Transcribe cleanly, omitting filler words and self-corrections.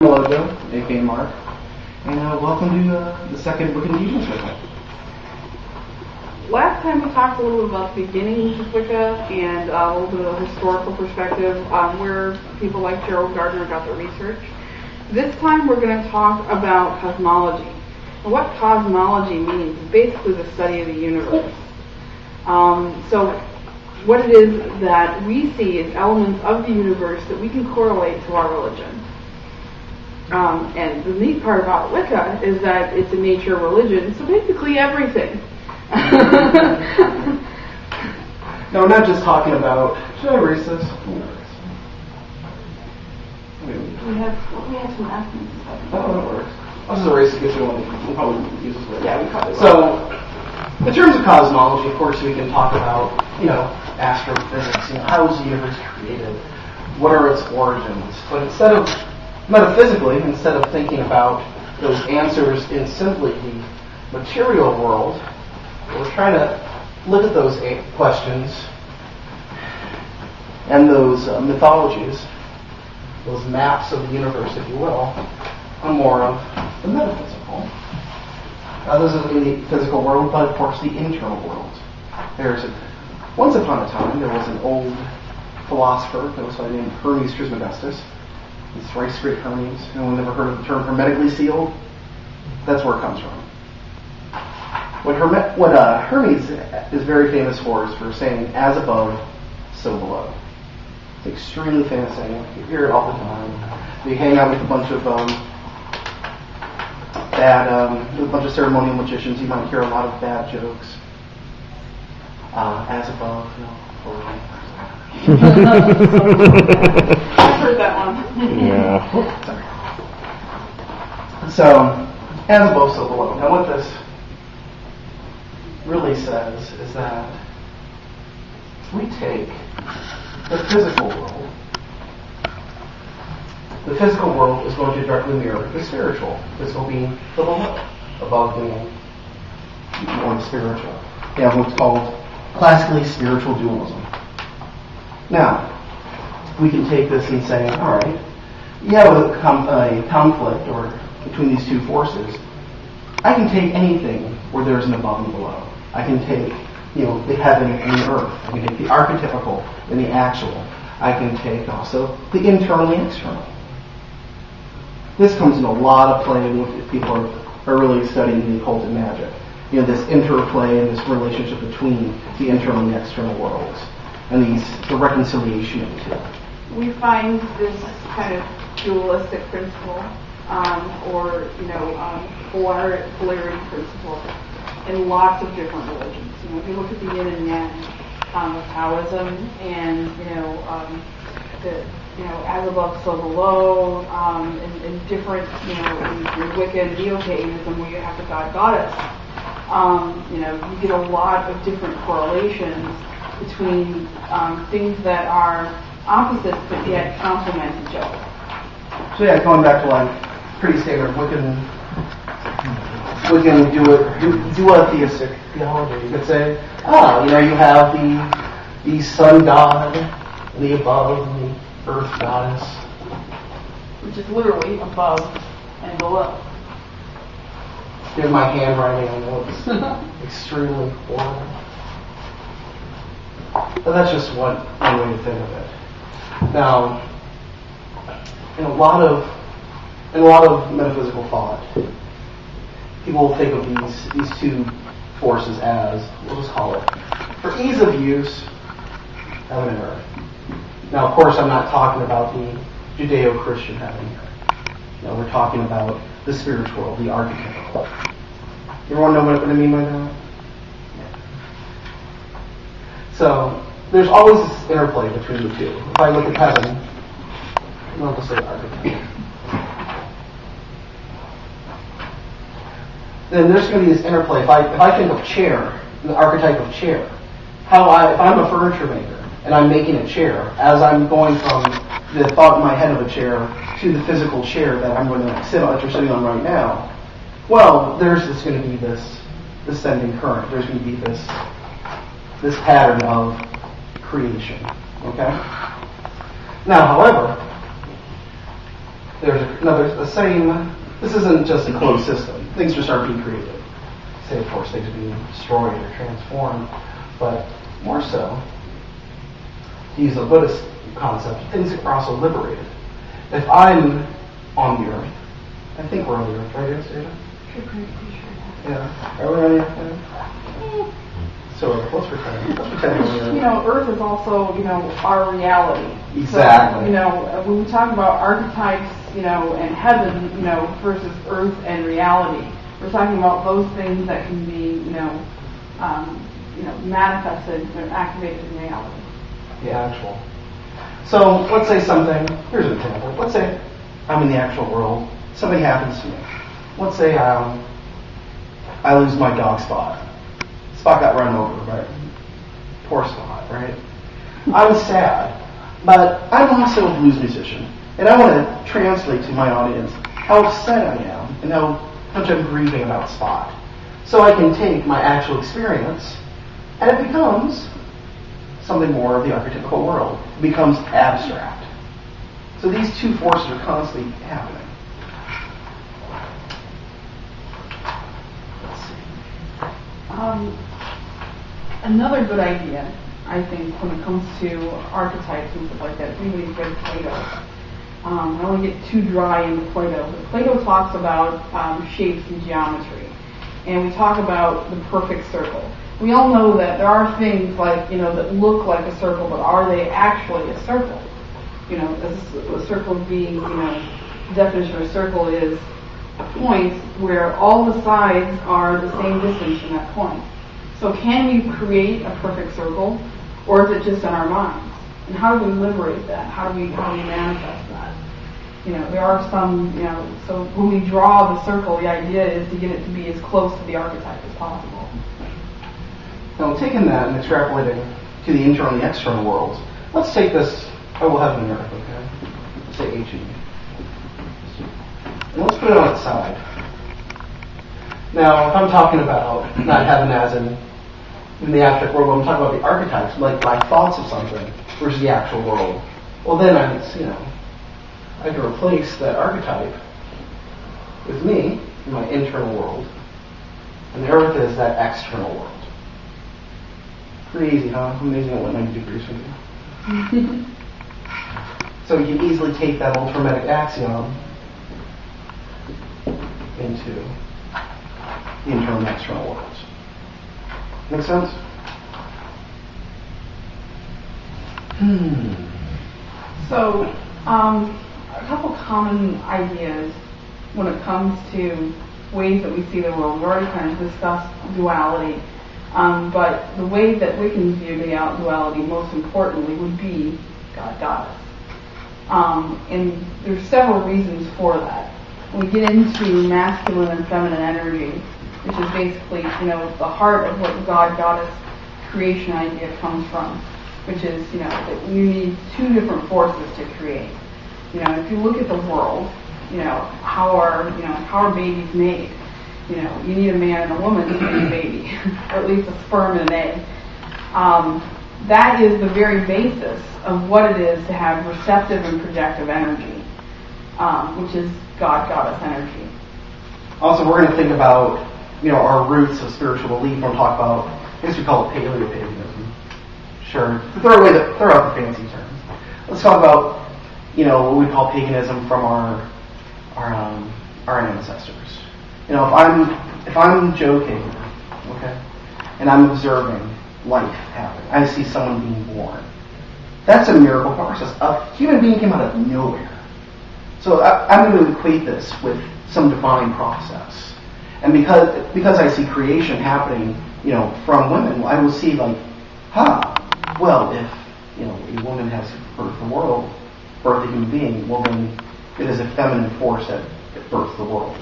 Hello, Joe, aka Mark, and welcome to the second Wiccan Teachings Wicca. Last time we talked a little bit about the beginnings of Wicca and a little bit of a historical perspective on where people like Gerald Gardner got their research. This time we're going to talk about cosmology. And what cosmology means is basically the study of the universe. So what it is that we see as elements of the universe that we can correlate to our religion. And the neat part about Wicca is that it's a nature religion, so basically everything. No, we're not just talking about, should I erase this? We have some estimates and stuff. Oh, that works. I'll just erase it because we'll probably use this later. Yeah, we probably will. So, in terms of cosmology, of course, we can talk about, astrophysics, how was the universe created? What are its origins? But metaphysically, instead of thinking about those answers in simply the material world, we're trying to look at those questions and those mythologies, those maps of the universe, if you will, on more of the metaphysical. This is in the physical world, but of course the internal world. Once upon a time, there was an old philosopher that was named Hermes Trismegistus. It's Rice Great Hermes. Anyone ever heard of the term hermetically sealed? That's where it comes from. What Hermes is very famous for is for saying, as above, so below. It's extremely famous saying. You hear it all the time. You hang out with a bunch of ceremonial magicians, you might hear a lot of bad jokes. As above, below. I've heard that one. Yeah. So, as above, so below. Now, what this really says is that if we take the physical world is going to directly mirror the spiritual. Physical being the below, above being more spiritual. We have what's called classically spiritual dualism. Now, we can take this and say, all right, you have a conflict or between these two forces. I can take anything where there's an above and below. I can take, the heaven and the earth. I can take the archetypical and the actual. I can take also the internal and the external. This comes in a lot of play if people are really studying the occult and magic. This interplay and this relationship between the internal and the external worlds. And the reconciliation of the two. We find this kind of dualistic principle, polarity principle in lots of different religions. If you look at the yin and yang of Taoism, and as above, so below, in different, in Wicca and Neo-paganism, where you have the god goddess, you get a lot of different correlations between things that are opposites but yet complement each other. So yeah, going back to pretty standard Wiccan duotheistic theology. You could say, you have the sun god, the above, and the earth goddess, which is literally above and below. Here's my handwriting. I know it's extremely horrible. But that's just one way to think of it. Now, in a lot of metaphysical thought, people will think of these two forces as, we'll just call it, for ease of use, heaven and earth. Now, of course, I'm not talking about the Judeo-Christian heaven here. We're talking about the spiritual world, the archetypical. Everyone know what I mean by that? Yeah. So, there's always this interplay between the two. If I look at heaven, I'll just say archetype. Then there's going to be this interplay. If I think of chair, the archetype of chair, if I'm a furniture maker and I'm making a chair, as I'm going from the thought in my head of a chair to the physical chair that I'm going to sit on, that you're sitting on right now, well, there's going to be this descending current. There's going to be this pattern of creation. Okay? Now, however, the same. This isn't just a closed system. Things just aren't being created. Say, of course, things are being destroyed or transformed, but more so, to use a Buddhist concept, things are also liberated. If I'm on the earth, I think we're on the earth, right, Anastasia? Yeah. Are we on the earth? So let's pretend. Let's pretend we're on the earth. Earth is also, our reality. Exactly. So, when we talk about archetypes, and heaven, versus earth and reality, we're talking about those things that can be, manifested or activated in reality. The actual. So let's say something. Here's an example. Let's say I'm in the actual world. Something happens to me. Let's say I lose my dog Spot. Spot got run over, right? Poor Spot, right? I'm sad, but I'm also a blues musician, and I want to translate to my audience how upset I am and how much I'm grieving about Spot. So I can take my actual experience, and it becomes something more of the archetypical world. It becomes abstract. So these two forces are constantly happening. Let's see. Another good idea, I think, when it comes to archetypes and stuff like that, anybody who's read Plato. I don't want to get too dry into Plato, but Plato talks about shapes and geometry. And we talk about the perfect circle. We all know that there are things like, that look like a circle, but are they actually a circle? A circle being, the definition of a circle is a point where all the sides are the same distance from that point. So can we create a perfect circle, or is it just in our minds? And how do we liberate that? How do we manifest that? There are some, so when we draw the circle, the idea is to get it to be as close to the archetype as possible. Now, taking that and extrapolating to the internal and the external worlds, let's take this, we'll have an earth, okay? Let's say H-E. And let's put it on its side. Now, if I'm talking about not heaven as in the abstract world, I'm talking about the archetypes, like my thoughts of something versus the actual world. Well, then I can replace that archetype with me in my internal world, and the earth is that external world. Pretty easy, huh? Amazing at what 90 degrees from you. So you can easily take that old Hermetic axiom into the internal and external worlds. Make sense? So, a couple common ideas when it comes to ways that we see the world. We've already kind of discussed duality, but the way that Wiccans view the duality most importantly would be God-Goddess. And there's several reasons for that. When we get into masculine and feminine energy, which is basically, the heart of what God-Goddess creation idea comes from, which is, that you need two different forces to create. If you look at the world, how are babies made? You need a man and a woman to make a baby, or at least a sperm and an egg. That is the very basis of what it is to have receptive and projective energy, which is God-Goddess energy. Also, we're going to think about, our roots of spiritual belief. We'll talk about, I guess we call it paleo-paganism. Sure. Throw out the fancy terms. Let's talk about, what we call paganism from our ancestors. If I'm joking, okay, and I'm observing life happen, I see someone being born. That's a miracle process. A human being came out of nowhere. So I'm going to equate this with some divine process. And because I see creation happening, from women, I will see well, if, a woman has birthed the world, birthed a human being, well then it is a feminine force that births the world.